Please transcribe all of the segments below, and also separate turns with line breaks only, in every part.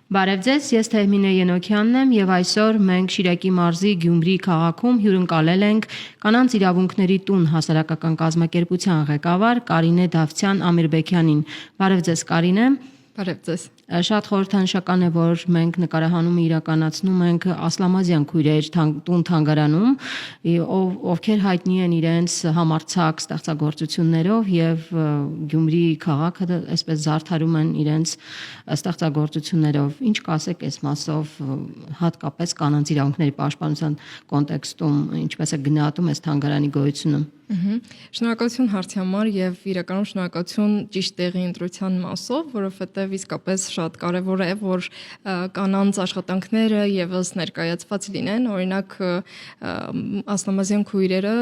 Բարև ձեզ, ես Թեհմինե Ենոքյանն եմ եւ այսօր մենք Շիրակի մարզի Գյումրի քաղաքում հյուրընկալել ենք Կանանց իրավունքների տուն հասարակական կազմակերպության ղեկավար Կարինե Դավթյան Ամիրբեկյանին։ Բարև ձեզ, Կարինե։
Բարև ձեզ։
Շատ խորհրդանշական է, որ մենք նկարահանումը իրականացնում ենք Ասլամազյան քույրեր տուն-թանգարանում, ովքեր հայտնի են իրենց համարձակ ստեղծագործություններով եւ Գյումրի քաղաքը այսպես զարդարում են իրենց ստեղծագործություններով։ Ինչ կասեք այս մասով, հատկապես կանանց իրավունքների պաշտպանության կոնտեքստում, ինչպես է գնահատում այս թանգարանի գոյությունը։
Շնորհակալություն հարցի համար եւ իրականում շնորհակալություն ճիշտ տեղի ընտրության մասով, որովհետեւ իսկապես շատ կարեւոր է, որ կանանց աշխատանքները եւս ներկայացված լինեն, օրինակ ասլամազյան քույրերը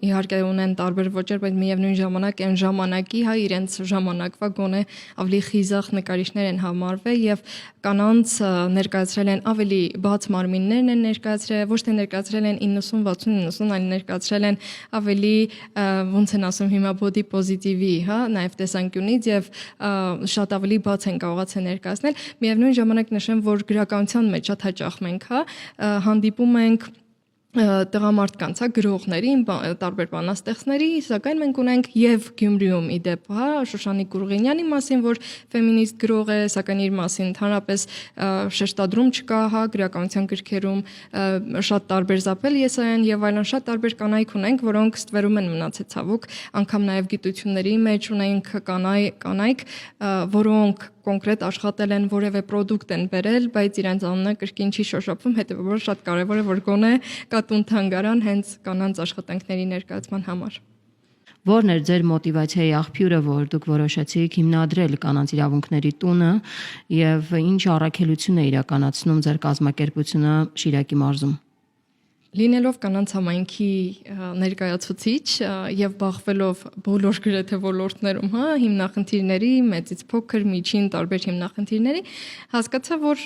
իհարկե ունեն տարբեր ոճեր, բայց միևնույն ժամանակ այն ժամանակի իրենց ժամանակվա գոնե ավելի խիզախ նկարիչներ են համարվել եւ կանանց ներկայացրել են ավելի բաց մարմիններն են ներկայացրել, ոչ թե ներկայացրել են 90-60-90, այլ ներկայացրել են ավելի ոնց են ասում հիմա body positive-ի, նաև տեսանկյունից եւ շատ ավելի բաց են կարողացել ներկայացնել։ Միևնույն ժամանակ նշեմ, որ գրականության մեջ շատ հաճախ մենք հանդիպում ենք տղամարդկանց, գրողների, տարբեր բանաստեղծների, սակայն մենք ունենք եւ Գյումրիում իդեպ, Շուշանիկ Կուրղինյանի մասին, որ ֆեմինիստ գրող է, սակայն իր մասին ընդհանրապես շեշտադրում չկա, գրականության գրքերում շատ տարբեր Զապել Եսայան եւ այլն շատ տարբեր կանայք ունենք, որոնք ստվերում են մնացել ցավոք, անգամ նաեւ գիտությունների մեջ ունենք կանայք, որոնք կոնկրետ աշխատել են որևէ պրոդուկտ են բերել, բայց իրենց անունը կրկին չի շոշափվում, հետեւաբար շատ կարեւոր է, որ գոնե կա տուն-թանգարան հենց կանանց աշխատանքների ներկայացման համար։
Որն էր ձեր մոտիվացիայի աղբյուրը, որ դուք որոշեցիք հիմնադրել կանանց իրավունքների տունը եւ ինչ առաքելություն է իրականացնում ձեր կազմակերպությունը Շիրակի մարզում։
Լինելով կանանց համայնքի ներկայացուցիչ եւ բախվելով բոլոր գրեթե ոլորտներում, հիմնախնդիրների, մեծից փոքր, միջին, տարբեր հիմնախնդիրների, հասկացա, որ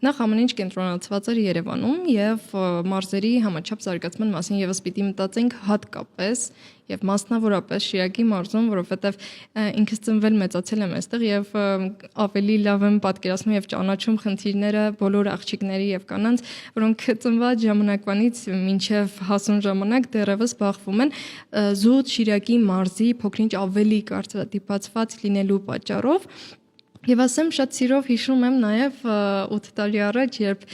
նախ ամեն ինչ կենտրոնացված էր Երևանում եւ մարզերի համաչափ զարգացման մասին եւս պիտի մտածենք հատկապես եւ մասնավորապես Շիրակի մարզում, որովհետեւ ինքս ծնվել մեծացել եմ այստեղ եւ ավելի լավ եմ պատկերացնում եւ ճանաչում խնդիրները բոլոր աղջիկների եւ կանանց, որոնք ծնված ժամանակվանից մինչեւ հասուն ժամանակ դեռևս բախվում են զուտ Շիրակի մարզի փոքրինչ ավելի կարծրատիպացված լինելու պատճառով։ Եվ ասեմ շատ սիրով հիշում եմ նաև 8 տարի առաջ, երբ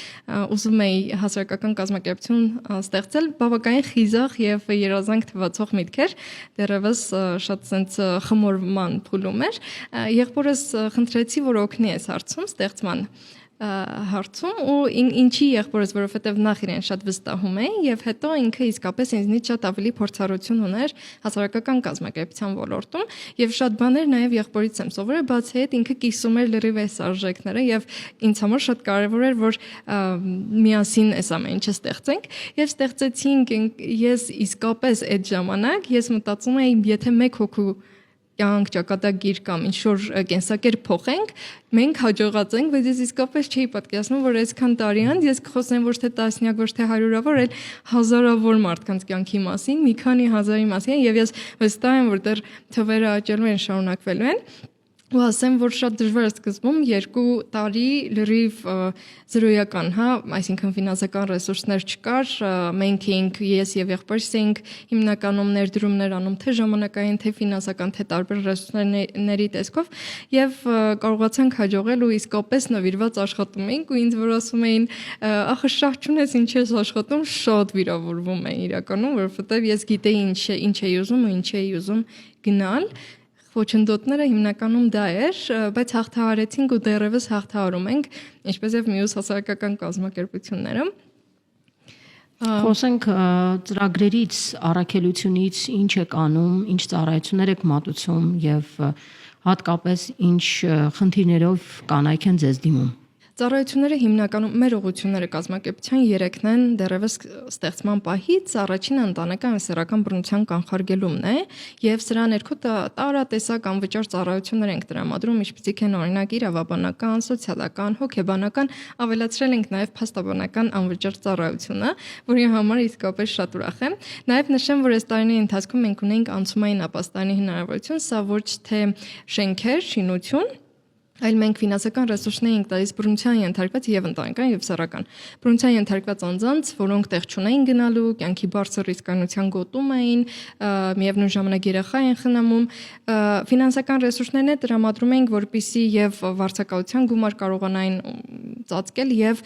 ուզում էի հասարակական կազմակերպություն ստեղծել, բավականին խիզախ եւ երազանք թվացող միտքեր, դեռևս շատ sense խմորման փուլում էր։ Եղբորս խնդրեցի, որ օգնի այս հարցում ստեղծման հարցում ու ինչի եղբորս, որովհետև նախ իրեն շատ վստահում էի եւ հետո ինքը իսկապես ինձնից շատ ավելի փորձառություն ուներ հասարակական կազմակերպության ոլորտում եւ շատ բաներ նաեւ եղբորից եմ սովորել, բացի այդ ինքը կիսում էր լրիվ այս արժեքները եւ ինձ համար շատ կարեւոր էր, որ միասին այս ամեն ինչը ստեղծենք եւ ստեղծեցինք ես իսկապես այդ ժամանակ ես մտածում էի, եթե մեկ հոգու կյանք, ճակատագիր կամ ինչ-որ կենսակերպ փոխենք, մենք հաջողացենք, բայց ես իսկապես չէի պատկերացնում, որ այսքան տարի անց ես կխոսեմ ոչ թե տասնյակ, ոչ թե հարյուրավոր, այլ հազարավոր մարդկանց կյանքի մասին, մի քանի հազարի մասին, եւ ես վստահ եմ, որ դեռ թվերը աճելու են, շարունակվելու են։ Ու ասեմ, որ շատ դժվար է սկզբում 2 տարի լրիվ զրոյական, այսինքն ֆինանսական ռեսուրսներ չկար, մենք էինք ես եւ եղբայրս էինք հիմնականում ներդրումներ անում թե ժամանակային, թե ֆինանսական, թե տարբեր ռեսուրսների տեսքով եւ կարողացանք հաջողել ու իսկապես նվիրված աշխատում էինք ու ինձ որ ասում էին ախը շատ չունես ինչ ես աշխատում, շատ վիրավորվում էի իրականում, որովհետեւ ես գիտեի ինչ էի ուզում ու ինչ էի ուզում գնալ Խոչընդոտները հիմնականում դա էր, բայց հաղթահարեցինք ու դեռևս հաղթահարում ենք, ինչպես եւ մյուս հասարակական կազմակերպությունները։
Խոսենք ծրագրերից, առաքելությունից, ինչ եք անում, ինչ ծառայություններ եք մատուցում եւ հատկապես ինչ խնդիրներով կանայք են ձեզ դիմում։
Ծառայությունները հիմնականում մեր ուղղությունները կազմակերպության 3-ն են դեռևս ստեղծման պահից առաջինը ընտանեկան սեռական բռնության կանխարգելումն է եւ սրա ներքո տարատեսակ անվճար ծառայություններ ենք տրամադրում, ինչպիսիք են օրինակ իրավաբանական, սոցիալական, հոգեբանական, ավելացրել ենք նաեւ փաստաբանական անվճար ծառայությունը, որի համար իսկապես շատ ուրախ եմ։ Նաեւ նշեմ, որ այս տարիների ընթացքում մենք ունենք անցումային ապաստանի հնարավորություն, սա ոչ թե շենքեր, շինություն այլ մենք ֆինանսական ռեսուրսներ ենք տալիս բռնության ենթարկված եւ ընտանեկան եւ սեռական։ Բռնության ենթարկված անձանց, որոնք տեղ չունեին գնալու, կյանքի բարձր ռիսկանության գոտում էին, միևնույն ժամանակ երեխա են խնամում, ֆինանսական ռեսուրսներն է տրամադրում ենք, որպիսի եւ վարձակալության գումար կարողանային ծածկել եւ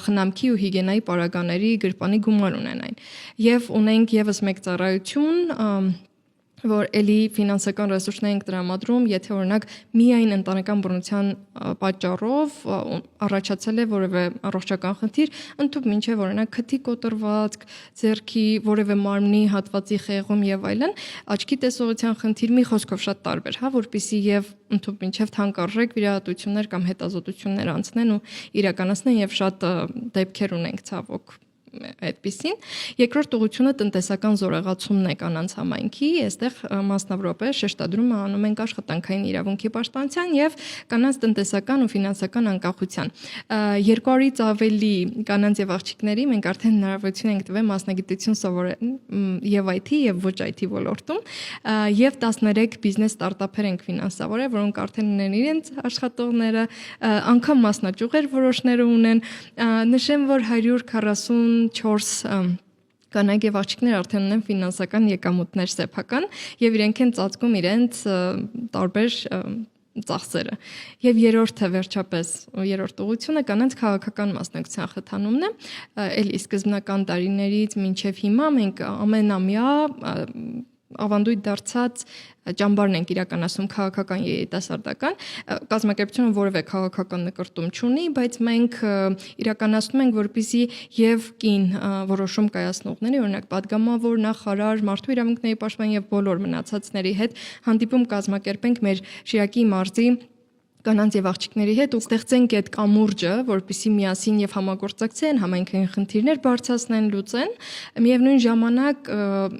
խնամքի ու հիգիենայի պարագաների գրպանի գումար ունենային։ Եվ ունենք եւս մեկ ծառայություն, որ էլի ֆինանսական ռեսուրսներ ենք տրամադրում, եթե օրինակ միայն ընտանեկան բռնության պատճառով առաջացել է որևէ առողջական խնդիր, ընդհանուր մինչև օրինակ քթի կոտրվածք, ձեռքի որևէ մարմնի հատվածի խեղում եւ այլն, աչքի տեսողության խնդիր, մի խոսքով շատ տարբեր, հա, որպեսզի եւ ընդհանուր մինչև թանկարժեք վիրահատություններ կամ հետազոտություններ անցնեն ու իրականացնեն եւ շատ դեպքեր ունենք ցավոք այդպիսին։ Երկրորդ ուղղությունը տնտեսական զորեղացումն է կանանց համայնքի, այստեղ մասնավորապես շեշտադրումը անում ենք աշխատանքային իրավունքի պաշտպանության եւ կանանց տնտեսական ու ֆինանսական անկախության։ 200-ից ավելի կանանց եւ աղջիկների մենք արդեն հնարավորություն ենք տվել մասնագիտություն սովորել եւ IT եւ ոչ IT ոլորտում եւ 13 բիզնես ստարտափեր ենք ֆինանսավորել, որոնք արդեն ունեն իրենց աշխատողները, անգամ մասնաճյուղեր որոշները ունեն։ Նշեմ, որ 144 կանայք եւ աղջիկներ արդեն ունեն ֆինանսական եկամուտներ սեփական եւ իրենք են ծածկում իրենց տարբեր ծախսերը։ Եվ երրորդը վերջապես երրորդ ուղղությունը կանանց քաղաքական մասնակցության խթանումն է։ Էլի սկզբնական տարիներից մինչև հիմա մենք ամենամյա ավանդույթ դարձած ճամբարն ենք իրականացում քաղաքական երիտասարդական կազմակերպությունը որևէ քաղաքական նկրտում չունի, բայց մենք իրականացնում ենք որպեսզի եւ կին որոշում կայացնողների, օրինակ падգամավոր, նախարար, մարդու իրավունքների պաշտպան եւ բոլոր մնացածների հետ հանդիպում կազմակերպենք մեր Շիրակի մարզի կանանց եւ աղջիկների հետ ու ստեղծենք այդ կամուրջը, որպեսզի միասին եւ համագործակցեն, համայնքային խնդիրներ բարձրացնեն, լուծեն։ Միևնույն ժամանակ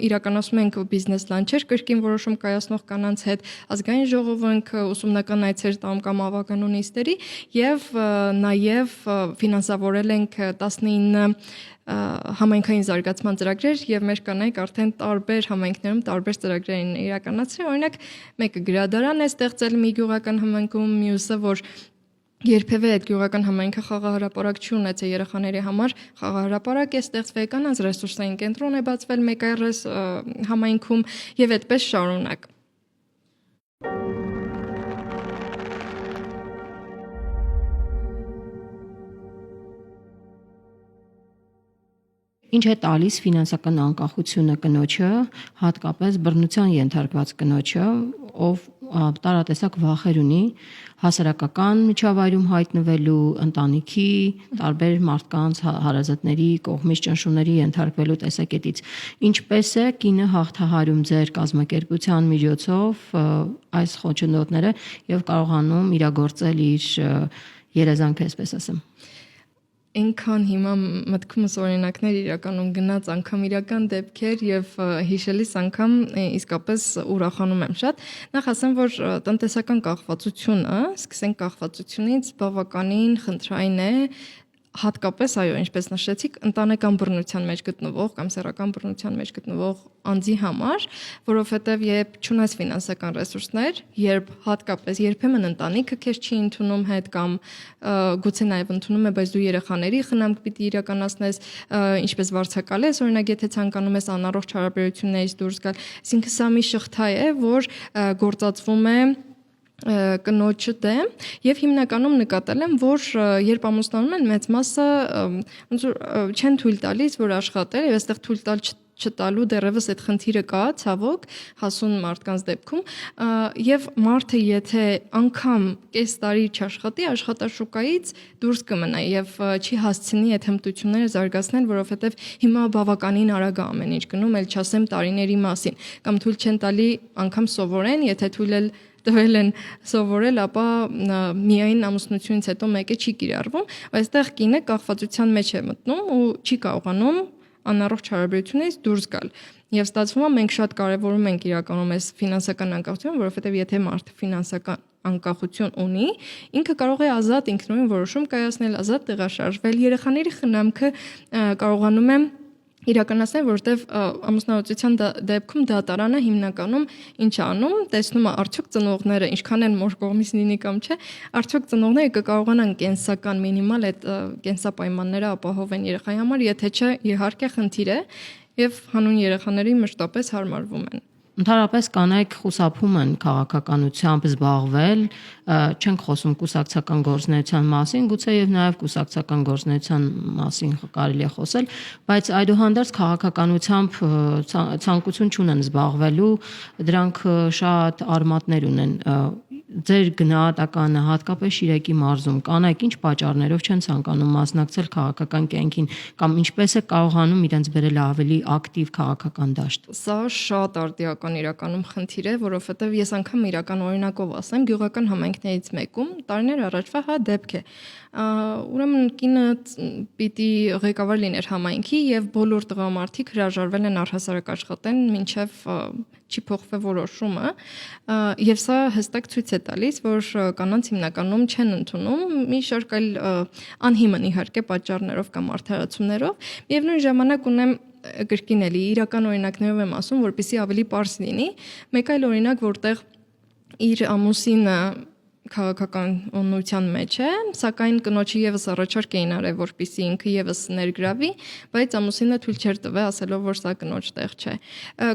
իրականացում ենք բիզնես լանչեր կրկին որոշում կայացնող կանանց հետ, ազգային ժողովը ենք ուսումնական այցեր տամ կամ ավականու նիստերի եւ նաեւ ֆինանսավորել ենք 19 համայնքային զարգացման ծրագրեր եւ մեր կանայք արդեն տարբեր համայնքներում տարբեր ծրագրեր են իրականացրել, օրինակ մեկը գրադարան է ստեղծել մի գյուղական համայնքում, մյուսը որ երբևէ այդ գյուղական համայնքը խաղահարապարակ չի ունեցել երեխաների համար, խաղահարապարակ է ստեղծվել, կանանց ռեսուրսային կենտրոն է բացվել մեկ այլ համայնքում եւ այդպես շարունակ։
Ինչ է տալիս ֆինանսական անկախությունը կնոջը, հատկապես բռնության ենթարկված կնոջը, ով տարատեսակ վախեր ունի հասարակական միջավայրում հայտնվելու, ընտանիքի, տարբեր մարդկանց, հարազատների կողմից ճնշումների ենթարկվելու տեսակետից։ Ինչպես է կինը հաղթահարում ձեր կազմակերպության միջոցով այս խոչընդոտները եւ կարողանում իրագործել իր երազանքը, այսպես ասեմ։
Այնքան հիմա մտքումս օրինակներ իրականում գնաց անգամ իրական դեպքեր եւ հիշելիս անգամ իսկապես ուրախանում եմ շատ։ Նախ ասեմ, որ տնտեսական կախվածությունը, սկսենք կախվածությունից, բավականին խնդրային է, հատկապես այո, ինչպես նշեցիք, ընտանեկան բռնության մեջ գտնվող կամ սեռական բռնության մեջ գտնվող անձի համար, որովհետև երբ չունես ֆինանսական ռեսուրսներ, երբ հատկապես երբեմն ընտանիքը քեզ չի ընդունում հետ կամ գուցե նաև ընդունում է, բայց դու երեխաների խնամք պիտի իրականացնես, ինչպես վարձակալես, օրինակ եթե ցանկանում ես անառողջ հարաբերություններից դուրս գալ, այսինքն սա մի շղթա է, որ գործածվում է կնոջը դեմ եւ հիմնականում նկատել եմ, որ երբ ամուսնանում են մեծ մասը ոնց որ չեն թույլ տալիս, որ աշխատել եւ այստեղ թույլ տալ չտալու դեռևս այդ խնդիրը կա, ցավոք, հասուն մարդկանց դեպքում եւ մարդը եթե անգամ կես տարի չաշխատի, աշխատաշուկայից դուրս կմնա եւ չի հասցնի այդ հմտությունները զարգացնել, որովհետեւ հիմա բավականին արագ է ամեն ինչ գնում, ել չասեմ տարիների մասին, կամ թույլ չեն տալի անգամ սովորեն, եթե թույլ էլ տվել են սովորել, ապա միայն ամուսնությունից հետո մեկը չի կիրառվում, այստեղ կինը կախվածության մեջ է մտնում ու չի կարողանում անառողջ հարաբերությունից դուրս գալ։ Եվ ստացվում է մենք շատ կարևորում ենք իրականում այս ֆինանսական անկախությունը, որովհետև եթե մարդը ֆինանսական անկախություն ունի, ինքը կարող է ազատ ինքնուրույն որոշում կայացնել, ազատ տեղաշարժվել, երեխաների խնամքը կարողանում է իրականացնել, որովհետև ամուսնալուծության դեպքում դատարանը հիմնականում ինչ անում, տեսնում է արդյոք ծնողները ինչքան են մոր կողմից լինի կամ չէ, արդյոք ծնողները կկարողանան կենսական մինիմալ այդ կենսապայմանները ապահովեն երեխայի համար, եթե չէ, իհարկե խնդիր է եւ հանուն երեխաների մշտապես հարմարվում են։
Ընդհանրապես կանայք խուսափում են քաղաքականությամբ զբաղվել, չենք խոսում կուսակցական գործունեության մասին, գուցե եւ նաեւ կուսակցական գործունեության մասին կարելի է խոսել, բայց այդուհանդերձ քաղաքականությամբ ցանկություն չունեն զբաղվելու, դրանք շատ արմատներ ունեն։ Ձեր գնահատականը հատկապես Շիրակի մարզում կանայք ինչ պատճառներով չեն ցանկանում մասնակցել քաղաքական կյանքին կամ ինչպես է կարողանում իրենց բերել ավելի ակտիվ քաղաքական դաշտ։
Սա շատ արդիական իրականում խնդիր է, որովհետև ես անգամ իրական օրինակով ասեմ, գյուղական համայնքներից մեկում տարիներ առաջվա դեպք է։ Ուրեմն կինը պիտի ղեկավար լիներ համայնքի եւ բոլոր տղամարդիկ հրաժարվել են առհասարակ աշխատեն մինչեւ չի փոխվել որոշումը եւ սա հստակ ցույց է տալիս, որ կանանց հիմնականում չեն ընդունում մի շարք այլ անհիմն իհարկե պատճառներով կամ արդարացումներով։ Միևնույն ժամանակ ունեմ կրկին էլի իրական օրինակներով եմ ասում, որպեսզի ավելի པարզ լինի։ Մեկ այլ օրինակ, որտեղ իր ամուսինը քաղաքականության մեջ է, սակայն կնոջը եւս առաջարկ էին արել, որպեսզի ինքը եւս ներգրավի, բայց ամուսինը թույլ չէր տվել, ասելով, որ սա կնոջ տեղ չէ։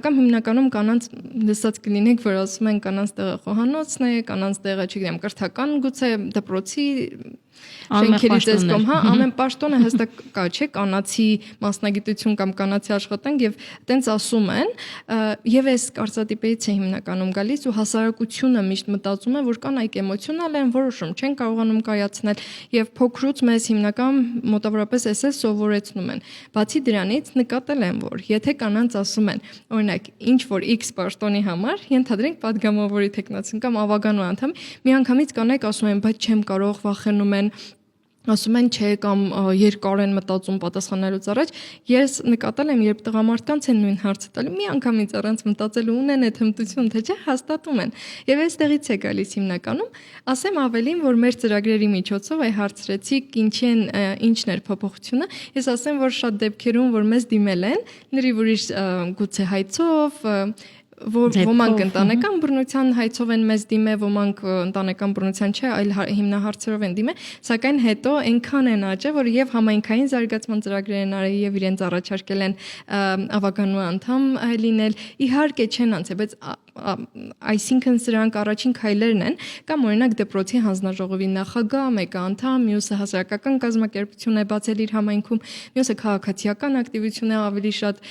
Կամ հիմնականում կանանց լսած կլինեք, որ ասում են կանանց տեղը խոհանոցն է, կանանց տեղը, չգիտեմ, կրթական գուցե դպրոցի շենքերից էս կամ ամեն պաշտոնը հստակ կա, չէ, կանացի մասնագիտություն կամ կանացի աշխատանք եւ տենց ասում են եւ այս կարծատիպերից է հիմնականում գալիս ու հասարակությունը միշտ մտածում է, որ կանայք էմոցիոնալ են, որոշում չեն կարողանում կայացնել եւ փոքրուց մեզ հիմնական մոտավորապես էս է սովորեցնում են։ Բացի դրանից նկատել եմ, որ եթե կանանց ասում են, օրինակ, ինչ որ X պաշտոնի համար, ենթադրենք падգամավորի տեխնացին կամ ավագանու անդամ, միանգամից կանայք ասում են, բայց չեմ կարող, վախենում են, ասում են չէ կամ երկար են մտածում պատասխանելուց առաջ։ Ես նկատել եմ, երբ տղամարդկանց են նույն հարցը տալու, միանգամից առանց մտածելու ունեն այդ հմտություն, թե չէ, հաստատում են։ Եվ այստեղից է գալիս հիմնականում, ասեմ ավելին, որ մեր ծրագրերի միջոցով այ հարցրեցիք ինչն էր փոփոխությունը, ես ասեմ, որ շատ դեպքերում, որ մեզ դիմել են, լրիվ ուրիշ գուցե հայցով, ոմանք ընտանեկան բռնության հայցով են մեզ դիմե, ոմանք ընտանեկան բռնության չէ, այլ հիմնահարցերով են դիմե, սակայն հետո այնքան են աճել, որ եւ համայնքային զարգացման ծրագրեր են արել եւ իրենց առաջարկել են ավականու անդամ լինել, իհարկե չեն անցել, բայց այսինքն սրանք առաջին քայլերն են, կամ օրինակ դպրոցի հանձնաժողովի նախագահ, մեկը անդամ, մյուսը հասարակական կազմակերպություն է բացել իր համայնքում, մյուսը քաղաքացիական ակտիվություն է ավելի շատ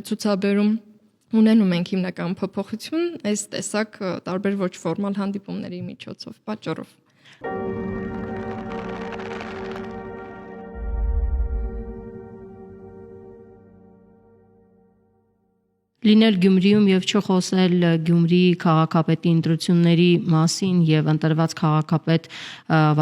ցուցաբերում։ Ունենում ենք հիմնական փոփոխություն այս տեսակ տարբեր ոչ ֆորմալ հանդիպումների միջոցով, պատճառով։
Լինել Գյումրիում եւ չխոսել Գյումրիի քաղաքապետի ընտրությունների մասին եւ ընտրված քաղաքապետ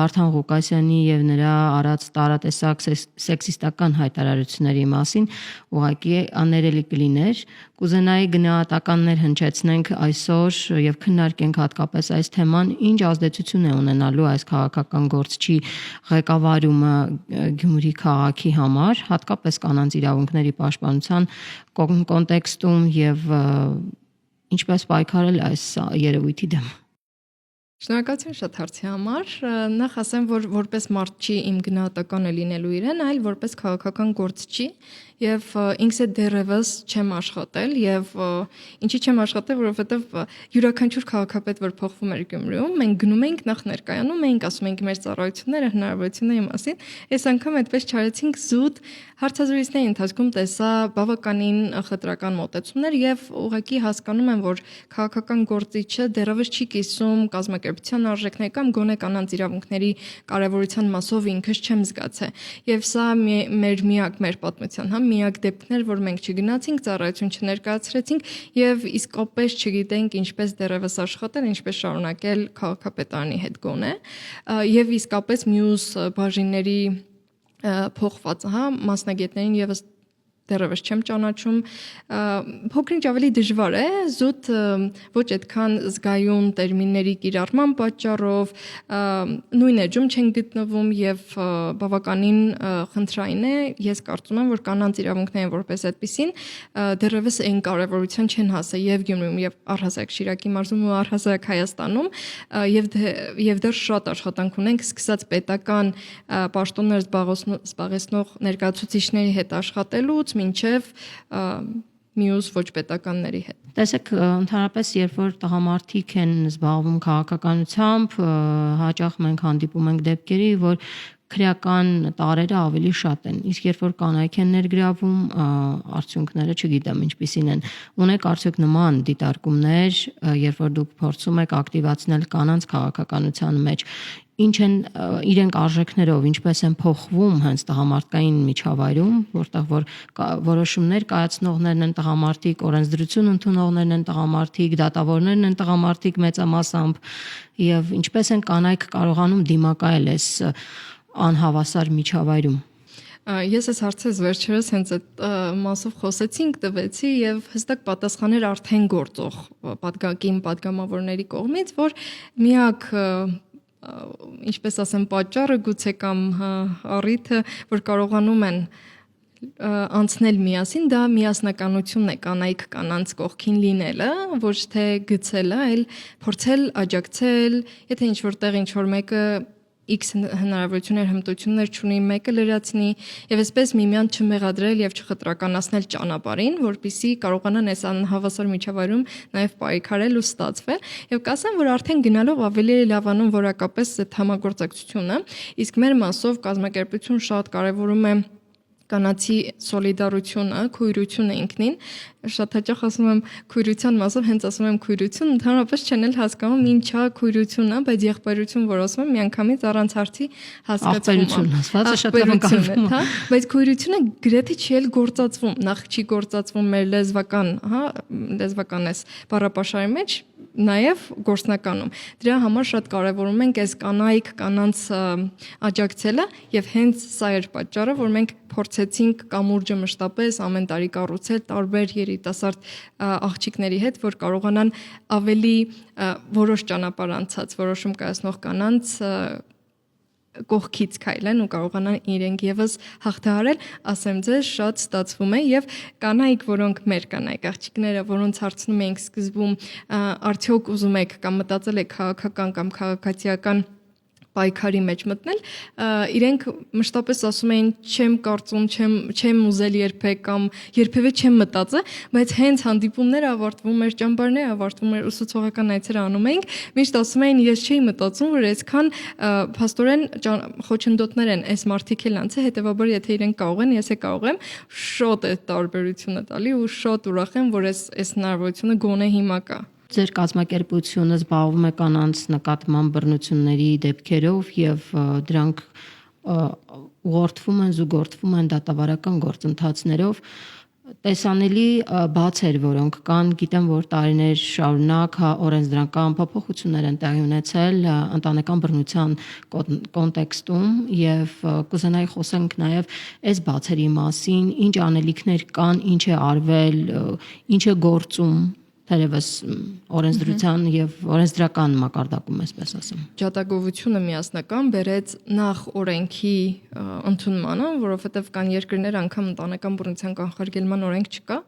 Վարդան Ղուկասյանի եւ նրա արած տարատեսակ սեքսիստական հայտարարությունների մասին ուղղակի աներելի կլիներ։ Կուզենայի գնահատականներ հնչեցնենք այսօր եւ քննարկենք հատկապես այս թեման, ինչ ազդեցություն է ունենալու այս քաղաքական գործչի ղեկավարումը Գյումրի քաղաքի համար, հատկապես կանանց իրավունքների պաշտպանության կոնտեքստում եւ ինչպես պայքարել այս երևույթի դեմ։
Շնորհակալություն շատ հարցի համար։ Նախ ասեմ, որ որպես մարդ չի իմ գնահատականը լինելու իրեն, այլ որպես քաղաքական գործչի եւ ինքս է դեռևս չեմ աշխատել եւ ինչի չեմ աշխատել, որովհետեւ յուրաքանչյուր քաղաքապետ, որ փոխվում էր Գյումրիում, մենք գնում էինք նախ ներկայանում էինք, ասում էինք մեր ծառայությունները, հնարավորությունների մասին։ Այս անգամ այդպես չարեցինք զուտ հարցազրույցների ընթացքում տեսա բավականին խտրական մոտեցումներ եւ ուղղակի հասկանում եմ, որ քաղաքական գործիչը դեռևս չի կիսում կազմակերպության արժեքներ կամ գոնե կանանց իրավունքների կարեւորության մասով ինքս չեմ զգացել։ Եվ սա մեր պատմության, միակ դեպքն էր, որ մենք չգնացինք, ծառայություն չներկայացրեցինք եւ իսկապես չգիտենք ինչպես դեռևս աշխատել, ինչպես շարունակել քաղաքապետարանի հետ գոնե եւ իսկապես մյուս բաժինների փոխված, մասնագետներին եւս դեռևս չեմ ճանաչում, փոքրինչ ավելի դժվար է, զուտ ոչ այդքան զգայուն տերմինների կիրառման պատճառով նույն էջում չեն գտնվում եւ բավականին խնդրային է, ես կարծում եմ, որ կանանց իրավունքներին որպես այդպեսին դեռևս այն կարևորության չեն հասել եւ Գյումրիում եւ առհասարակ Շիրակի մարզում ու առհասարակ Հայաստանում եւ դեռ շատ աշխատանք ունենք, սկսած պետական պաշտոններ զբաղեցնող ներկայացուցիչների հետ աշխատելուց մինչև մյուս ոչ պետականների հետ։
Տեսեք, ընդհանրապես, երբ որ տղամարդիկ են զբաղվում քաղաքականությամբ, հաճախ մենք հանդիպում ենք դեպքերի, որ քրեական տարերը ավելի շատ են, իսկ երբ որ կանայք են ներգրավում, արդյունքները չգիտեմ ինչպիսին են։ Ունեք արդյոք նման դիտարկումներ, երբ որ դուք փորձում եք ակտիվացնել կանանց քաղաքականության մեջ, ինչ են իրենք արժեքներով, ինչպես են փոխվում հենց տղամարդկային միջավայրում, որտեղ որ որոշումներ կայացնողներն են տղամարդիկ, օրենսդրություն ընդունողներն են տղամարդիկ, դատավորներն են տղամարդիկ մեծամասամբ, եւ ինչպես են կանայք կարողանում դիմակայել այս անհավասար միջավայրում։
Ես այս հարցից վերջերս հենց այդ մասով խոսեցինք, տվեցի եւ հստակ պատասխաններ արդեն գործող պատգամավորների կողմից, որ միակ ինչպես ասեմ պատճառը գուցե կամ առիթը, որ կարողանում են անցնել միասին, դա միասնականությունն է, կանայք կանանց կողքին լինելը, ոչ թե գցելը, այլ փորձել աջակցել, եթե ինչ-որ մեկը X հնարավորություններ, հմտություններ չունի, մեկը լրացնի եւ այսպես միմյանց չմեղադրել եւ չխտրականացնել ճանապարհին, որպիսի կարողանան այս անհավասար միջավայրում նաեւ պայքարել ու ստացվել եւ կասեմ, որ արդեն գնալով ավելի լավանում որակապես այդ համագործակցությունը, իսկ մեր մասով կազմակերպություն շատ կարեւորում է կանացի սոլիդարությունը, քույրությունը ինքնին, շատ հաճախ ասում եմ քույրության մասով, հենց ասում եմ քույրություն, ընդհանրապես չեն էլ հասկանում ինչա քույրությունը, բայց եղբայրություն, որ ասում եմ, միանգամից առանց հարցի հասկացվում է։
Ասվածը շատ լավ ընկալվում է,
բայց քույրությունը գրեթե չի էլ գործածվում, նախ չի գործածվում մեր լեզվական այս բառապաշարի մեջ, նաև գործնականում։ Դրա համար շատ կարևորում ենք այս կանանց աջակցելը եւ հենց սա էր պատճառը, որ մենք փորձեցինք կամուրջը մշտապես ամեն տարի կառուցել տարբեր երիտասարդ աղջիկների հետ, որ կարողանան ավելի որոշ ճանապարհ անցած որոշում կայացնող կանանց կողքից քայլեն ու կարողանան իրենք եւս հաղթահարել, ասեմ ձեզ, շատ ստացվում է եւ կանայք, որոնք մեր կանայք աղջիկները, որոնց հարցնում ենք սկզբում, արդյոք ուզում եք կամ մտածել եք քաղաքական կամ քաղաքացիական պայքարի մեջ մտնել, իրենք մշտապես ասում էին չեմ կարծում, չեմ ուզել երբեք կամ երբևէ չեմ մտածել, բայց հենց հանդիպումները ավարտվում էր, ճամբարները ավարտվում էր, ուսուցողական այցեր անում էինք, միշտ ասում էին ես չէի մտածում, որ այսքան փաստորեն խոչընդոտներ են, այս մարդիկ էլ անց է, հետեւաբար եթե իրենք կարող են, ես է կարող եմ, շոտ է տարբերությունը տալի ու շոտ ուրախ եմ, որ այս հնարավորությունը գոնե հիմա կա։
Ձեր կազմակերպությունը զբաղվում է կանանց նկատմամբ բռնությունների դեպքերով եւ դրանք ուղղորդվում են, զուգորդվում են դատավարական գործընթացներով։ Տեսանելի բացեր, որոնք կան, գիտեմ, որ տարիներ շարունակ օրենսդրական փոփոխություններ են տեղի ունեցել ընտանեկան բռնության կոնտեքստում եւ կուզենայի խոսենք նաեւ այս բացերի մասին, ինչ անելիքներ կան, ինչ է արվել, ինչ է գործում թերևս օրենսդրության եւ օրենսդրական մակարդակում, այսպես ասեմ։
Ջատագովությունը միասնական բերեց նախ օրենքի ընդունմանը, որովհետեւ կան երկրներ անգամ ընտանեկան բռնության կանխարգելման օրենք չկա,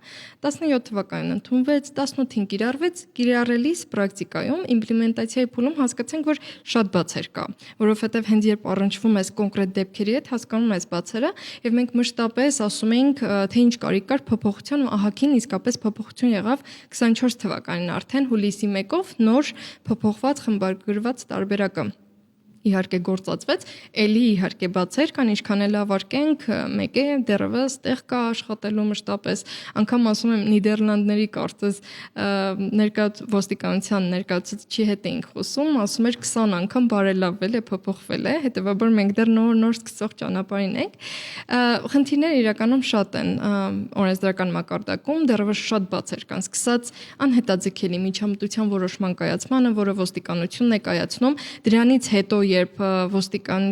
17 թվականին ընդունվեց, 18-ին կիրառվեց, պրակտիկայում իմպլեմենտացիայի փուլում հասկացանք, որ շատ բացեր կա, որովհետեւ հենց երբ առնչվում ես կոնկրետ դեպքերի հետ, հասկանում ես բացերը եւ մենք մշտապես ասում ենք, թե ինչ կարիք կար փոփոխության ու ահագին իսկապես փոփոխություն եղավ 24 թվականին արդեն հուլիսի 1-ով նոր փոփոխված խմբագրված տարբերակը իհարկե գործածվեց, էլի իհարկե բացեր կան, ինչքան էլ ավարկենք, մեկ է դեռևս տեղ կա աշխատելու մշտապես, անգամ ասում եմ Նիդերլանդների կարծես ոստիկանության ներկայացուցիչի հետ էինք խոսում, ասում էր 20 անգամ բարելավվել է, փոփոխվել է, հետեւաբար մենք դեռ նոր սկսող ճանապարհին ենք։ Խնդիրները իրականում շատ են օրենսդրական մակարդակում, դեռևս շատ բացեր կան, սկսած անհետաձգելի միջամտության որոշման կայացմանը, որը ոստիկանությունն է կայացնում, դրանից հետո երբ ոստիկան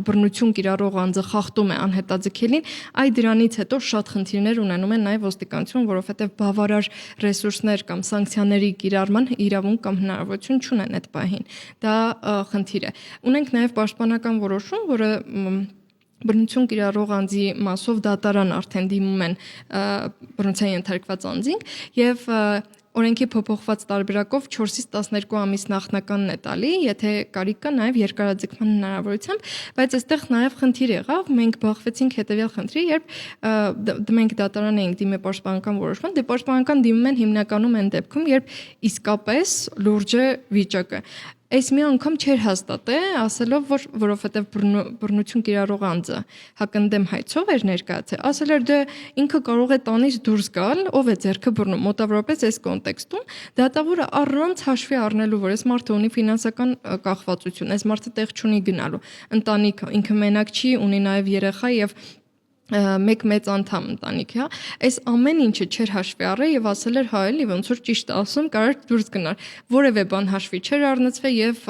բռնություն կիրառող անձը խախտում է անհետաձգելին, այ դրանից հետո շատ խնդիրներ ունենում է նաև ոստիկանություն, որովհետև բավարար ռեսուրսներ կամ սանկցիաների կիրառման իրավունք կամ հնարավորություն չունեն այդ պահին։ Դա խնդիր է։ Ունենք նաև պաշտպանական որոշում, որը բռնություն կիրառող անձի մասով դատարան արդեն դիմում են բռնության ենթարկված անձին եւ օրենքի փոփոխված տարբերակով 4-ից 12 ամիս նախնականն է տալի, եթե կարիք կա նաև երկարաձգման հնարավորությամբ, բայց այստեղ նաև խնդիր եղավ, մենք բախվեցինք հետևյալ խնդրի, երբ մենք դատարան էինք դիմել պաշտպանական որոշման, դե պաշտպանական դիմում են հիմնականում այն դեպքում, երբ իսկապես լուրջ է վիճակը։ Այս մի անգամ չէր հաստատե, ասելով, որովհետև բռնություն կիրառող անձը հակընդդեմ հայցով էր ներկայացել, ասել էր դե ինքը կարող է տանից դուրս գալ, ով է ձեռքը բռնում, մոտավորապես այս կոնտեքստում դատավորը առանց հաշվի առնելու, որ այս մարդը ունի ֆինանսական կախվածություն, այս մարդը տեղ չունի գնալու, ընտանիքը ինքը մենակ չի, ունի նաև երեխա եւ մեկ մեծ անդամ ընտանիքի, հա, այս ամեն ինչը չէր հաշվի առել եւ ասել էր հա էլի ոնց որ ճիշտ ասում, կարող դուրս գնար, որևէ բան հաշվի չէր առնցվել եւ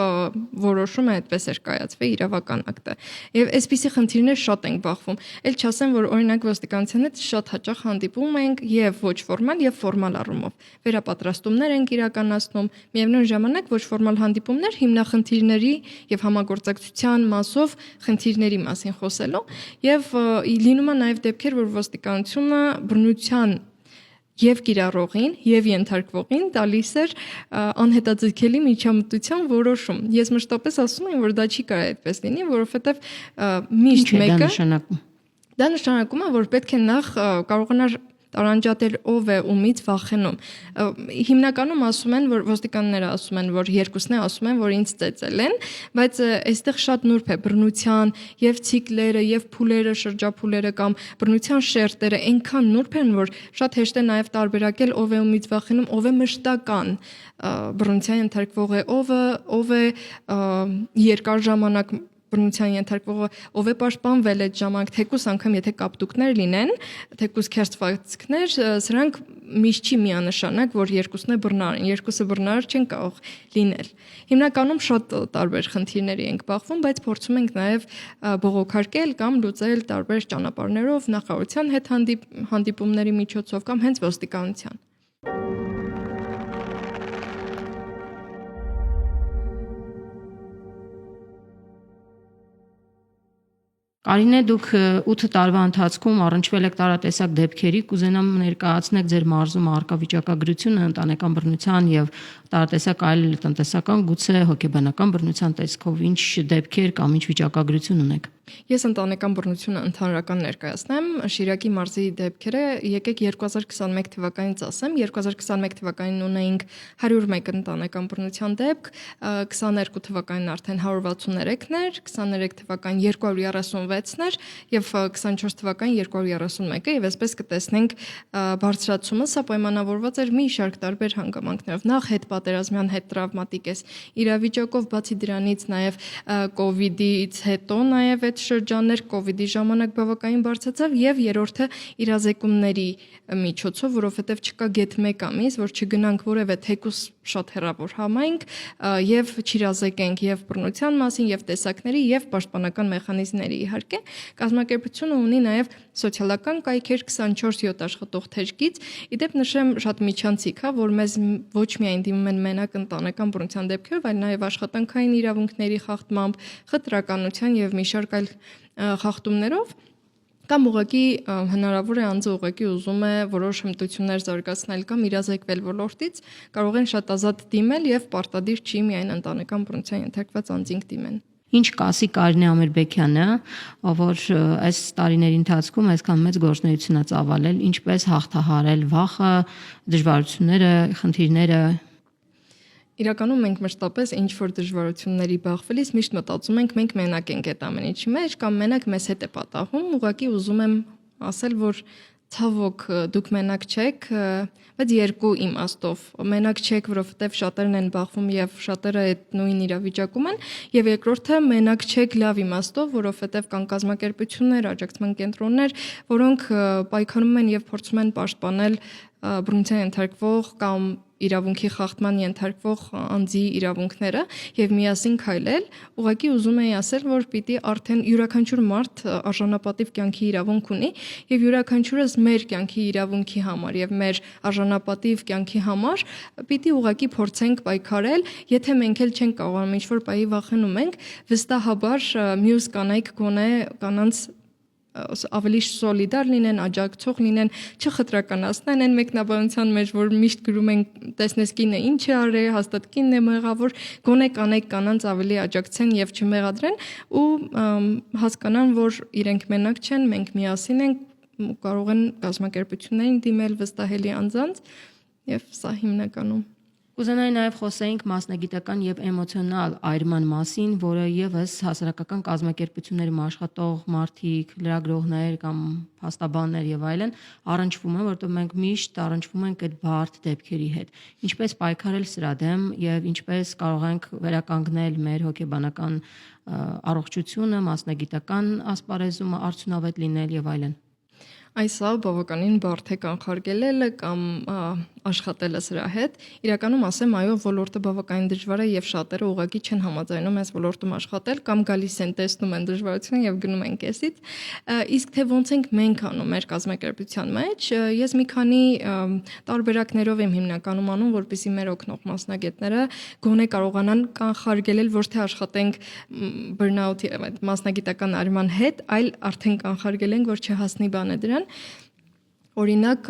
որոշումը այդպես էր կայացվել իրավական ակտը։ Եվ այսպիսի խնդիրներ շատ ենք բախվում։ Էլ չասեմ, որ օրինակ ոստիկանության հետ շատ հաճախ հանդիպում ենք եւ ոչ ֆորմալ եւ ֆորմալ առումով։ Վերապատրաստումներ ենք իրականացնում, միևնույն ժամանակ ոչ ֆորմալ հանդիպումներ հիմնախնդիրների եւ համագործակցության մասով խնդիրների մասին խոսելու եւ լինում նաև դեպքեր, որ ոստիկանությունը բռնության եւ կիրառողին եւ ենթարկվողին տալիս էր անհետաձգելի միջամտության որոշում։ Ես մշտապես ասում եմ, որ դա չի կարող այդպես լինի, որովհետեւ միշտ մեկը դա նշանակում է, որ պետք է նախ կարողանար տարանջատել ով է ումից վախենում։ Հիմնականում ասում են, որ ոստիկանները ասում են, որ երկուսն է ասում են, որ ինձ ծեծել են, բայց այստեղ շատ նուրբ է բռնության եւ ցիկլերը եւ փուլերը, շրջափուլերը կամ բռնության շերտերը այնքան նուրբ են, որ շատ հեշտ է նաեւ տարբերակել ով է ումից վախենում, ով է մշտական բռնության ենթարկվողը, ով է երկար ժամանակ բռնության ենթարկվողը, ով է պաշտպանվել այդ ժամանակ, թեկուս անգամ եթե կապտուկներ լինեն, թեկուս քերծվածքներ, սրանք միշտ չի միանշանակ, որ երկուսն է բռնար են, երկուսը բռնար չեն կարող լինել։ Հիմնականում շատ տարբեր խնդիրների ենք բախվում, բայց փորձում ենք նաև բողոքարկել կամ լուծել տարբեր ճանապարհներով, նախարարության հետ հանդիպումների միջոցով կամ հենց ոստիկանության։
Կարինե, դուք 8 տարվա ընթացքում առնչվել եք տարատեսակ դեպքերի, կուզենամ ներկայացնեք ձեր մարզում առկա վիճակագրությունը ընտանեկան բռնության եւ տարատեսակ այլ տնտեսական, գուցե հոգեբանական բռնության տեսքով, ինչ դեպքեր կամ ինչ վիճակագրություն ունեք։
Ես ընտանեկան բռնությունը ընդհանրական ներկայացնեմ, Շիրակի մարզի դեպքերը, եկեք 2021 թվականից ասեմ, 2021 թվականին ունեինք 101 ընտանեկան բռնության դեպք, 22 թվականին արդեն 163-ներ, 23 թվականին 236-ներ եւ 24 թվականին 231-ը եւ այսպես կտեսնենք բարձրացումը, սա պայմանավորված էր մի շարք տարբեր հանգամանքներով, նախ հետպատերազմյան հետ տրավմատիկ իրավիճակով, բացի դրանից նաեւ կոവിഡ്ից հետո նաեւ շրջաններ կոവിഡ്ի ժամանակ բավականին բարձրացավ եւ երրորդը իրազեկումների միջոցով, որովհետեւ չկա գետ 1 ամիս, որ չգնանք որևէ թեկուս շատ հեռավոր համայնք եւ չիրազեկենք եւ բռնության մասին եւ տեսակների եւ պաշտպանական մեխանիզմների իհարկե կազմակերպությունը ունի նաեւ սոցիալական կայքեր 24/7 աշխատող թեժգից իդեպ նշեմ շատ միջանցիկ, հա, որ մեզ ոչ միայն դիմում են մենակ ընտանեկան բռնության դեպքերով, այլ նաեւ աշխատանքային իրավունքների խախտմամբ, խտրականության եւ մի շարք այլ խախտումներով կամ ուղղակի հնարավոր է անձը ուղղակի ուզում է որոշ հմտություններ զարգացնել կամ իրազեկվել ոլորտից, կարող են շատ ազատ դիմել եւ պարտադիր չի միայն ընտանեկան բռնության ենթարկված անձինք դիմեն։
Ինչ կասի Կարինե Ամիրբեկյանը, որ այս տարիների ընթացքում այսքան մեծ գործունեություն է ծավալել, ինչպես հաղթահարել վախը, դժվարությունները, խնդիրները։
Իրականում մենք մշտապես ինչ որ դժվարությունների բախվելիս միշտ մտածում ենք մենք մենակ ենք այդ ամեն ինչի մեջ կամ մենակ մեզ հետ է պատահում, ուղղակի ուզում եմ ասել, որ ցավոք դուք մենակ չեք, բայց երկու իմաստով։ Մենակ չեք, որովհետև շատերն են բախվում եւ շատերը այդ նույն իրավիճակում են, եւ երկրորդը մենակ չեք լավ իմաստով, որովհետև կան կազմակերպություններ, աջակցման կենտրոններ, որոնք պայքարում են եւ փորձում են պաշտպանել բռնության ենթարկվող կամ իրավունքի խախտման ենթարկվող անձի իրավունքները եւ միասին քայլել, ուղղակի ուզում եի ասել, որ պիտի արդեն յուրաքանչյուր մարդ արժանապատիվ կյանքի իրավունք ունի եւ յուրաքանչյուրս մեր կյանքի իրավունքի համար եւ մեր արժանապատիվ կյանքի համար պիտի ուղղակի փորձենք պայքարել, եթե մենք էլ չենք կարողանում ինչ-որ բայի վախենում ենք, վստահաբար մյուս կանայք գոնե կանանց ավելի սոլիդար լինեն, աջակցող լինեն, չխտրականացնեն այն մեկնաբանության մեջ, որ միշտ գրում են տեսնես կինը ինչ է արել, հաստատ կինն է մեղավոր, գոնե կանայք կանանց ավելի աջակցեն եւ չմեղադրեն ու հասկանան, որ իրենք մենակ չեն, մենք միասին ենք, կարող են կազմակերպություններին դիմել վստահելի անձանց եւ սա հիմնականում
Կուզենայի նաև խոսեինք մասնագիտական եւ էմոցիոնալ այրման մասին, որը եւս հասարակական կազմակերպություններում աշխատող մարդիկ, լրագրողներ կամ փաստաբաններ եւ այլն առնչվում են, որտեղ մենք միշտ առնչվում ենք այդ բարդ դեպքերի հետ։ Ինչպես պայքարել սրա դեմ եւ ինչպես կարող ենք վերականգնել մեր հոգեբանական առողջությունը, մասնագիտական ասպարեզումը արդյունավետ լինել եւ այլն։
Այսա բավականին բարդ է կանխարգելելը կամ աշխատելը սրա հետ։ Իրականում ասեմ, այո, ոլորտը բավականին դժվար է եւ շատերը ուղղակի չեն համաձայնում այս ոլորտում աշխատել կամ գալիս են տեսնում են դժվարություն եւ գնում են կեսից։ Իսկ թե ոնց ենք մենք անում մեր կազմակերպության մեջ, ես մի քանի տարբերակներով եմ հիմնականում անում, որպեսզի մեր օգնող մասնագետները գոնե կարողանան կանխարգելել ոչ թե աշխատենք բըրնաութի մասնագիտական արման հետ, այլ արդեն կանխարգելենք, որ չհասնի բանը դրան Օրինակ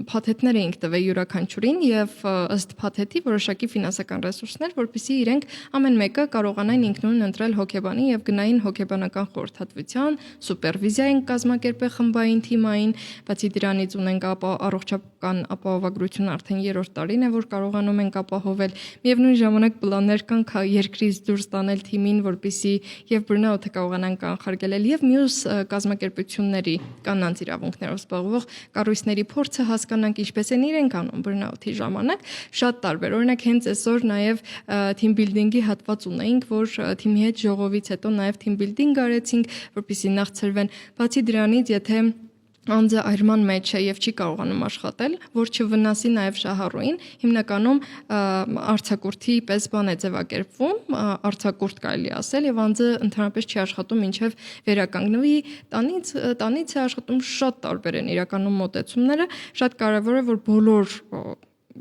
փաթեթներ էինք տվել յուրաքանչյուրին եւ ըստ փաթեթի որոշակի ֆինանսական ռեսուրսներ, որպեսզի իրենք ամեն մեկը կարողանային ինքնուրույն ընտրել հոգեբանի եւ գնային հոգեբանական խորհրդատվության, սուպերվիզիա ենք կազմակերպել խմբային թիմային, բացի դրանից ունենք առողջական ապահովագրություն արդեն 3-րդ տարին է, որ կարողանում ենք ապահովել։ Միևնույն ժամանակ պլաններ կան երկրից դուրս տանել թիմին, որպեսզի եւ բռնաութը կարողանան կանխարգելել եւ մյուս կազմակերպությունների կանանց իրավունքներով զբաղվող կառույցների փորձը հասկանանք ինչպես են իրենք անում բռնաութի ժամանակ շատ տարբեր օրինակ հենց այսօր նաև team building-ի հատված ունեինք որ թիմի հետ ժողովից հետո նաև team building արեցինք որպեսզի նախցրվեն բացի դրանից եթե անձը այրման մեջ է եւ չի կարողանում աշխատել, որ չվնասի նաեւ շահառուին, հիմնականում արցակուրտի պես բան է ձևակերպվում, արցակուրտ կարելի ասել եւ անձը ընդհանրապես չի աշխատում ինչեւ վերականգնվի, տանից է աշխատում շատ տարբեր են իրականում մոտեցումները, շատ կարեւոր է որ բոլոր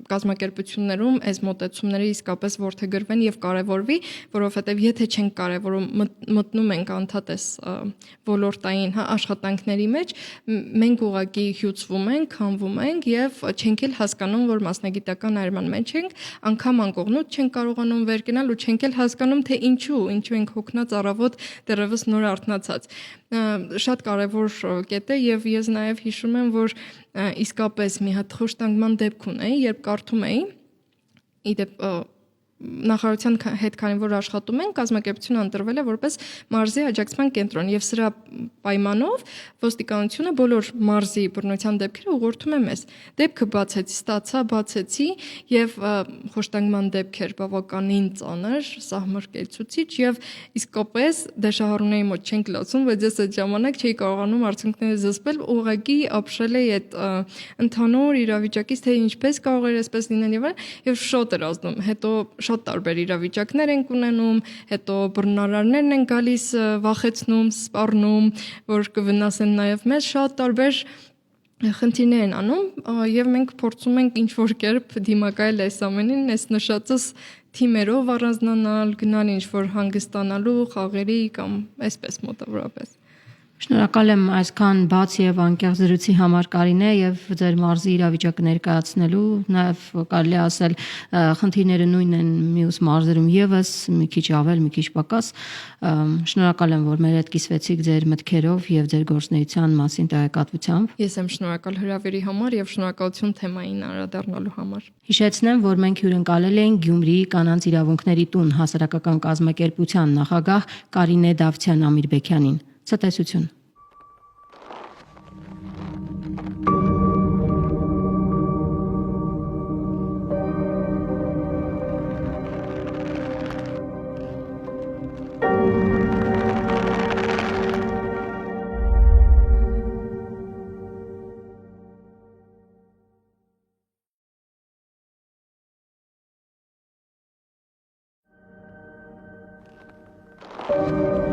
կազմակերպություններում այս մոտեցումները իսկապես որդեգրվեն եւ կարեւորվի, որովհետեւ եթե չենք կարեւորում մտնում ենք անդադես ոլորտային աշխատանքների մեջ, մենք ուղղակի հյուծվում ենք, քանվում ենք եւ չենք էլ հասկանում, որ մասնագիտական այրման մեջ ենք, անգամ անկողնուց չենք կարողանում վեր կենալ ու չենք էլ հասկանում, թե ինչու ենք հոգնած առավոտ դեռևս նոր արթնացած։ Շատ կարեւոր կետ է եւ ես նաեւ հիշում եմ, որ իսկապես մի հատ խոշտանգման դեպք ունեի, երբ կարդում էի, իդեպ նախարարության հետ քանի որ աշխատում են, կազմակերպությունը ընտրվել է որպես մարզի աջակցման կենտրոն եւ սրա պայմանով ոստիկանությունը բոլոր մարզի բռնության դեպքերը ուղղորդում է մեզ։ Դեպքը բացեցի եւ խոշտանգման դեպքեր բավականին ծանր, սահմռկեցուցիչ եւ իսկապես դաշահարունների մոտ չենք լացում, բայց ես այդ ժամանակ չէի կարողանում արդյունքները զսպել, ուղղակի ապշել էի այդ ընդհանուր իրավիճակից, թե ինչպես կարող էր այսպես լինել եւ շատ էր ազդում։ Հետո շատ տարբեր իրավիճակներ ենք ունենում, հետո բռնարարներն են գալիս վախեցնում, սպառնում, որ կվնասեն նաև մեզ, շատ տարբեր խնդիրներ են անում եւ մենք փորձում ենք ինչ-որ կերպ դիմակայել այս ամենին, այս նշածս թիմերով առանձնանալ, գնալ ինչ-որ հանգստանալու խաղերի կամ այսպես մոտավորապես։
Շնորհակալ եմ այսքան բաց եւ անկեղծ զրույցի համար Կարինե եւ ձեր մարզի իրավիճակը ներկայացնելու, նաեւ կարելի ասել խնդիրները նույնն են մյուս մարզերում եւս, մի քիչ ավել, մի քիչ պակաս։ Շնորհակալ եմ, որ մեր հետ կիսվեցիք ձեր մտքերով եւ ձեր գործունեության մասին տեղեկատվությամբ։
Ես եմ շնորհակալ հրավերի համար եւ շնորհակալություն թեմային անդրադառնալու համար։
Հիշեցնեմ, որ մենք հյուրընկալել ենք Գյումրիի կանանց իրավունքների տուն հասարակական կազմակերպության նախագահ Կարինե Դավթյան-Ամիրբեկյանին։ Ցտեսություն։
Շնորհակալ։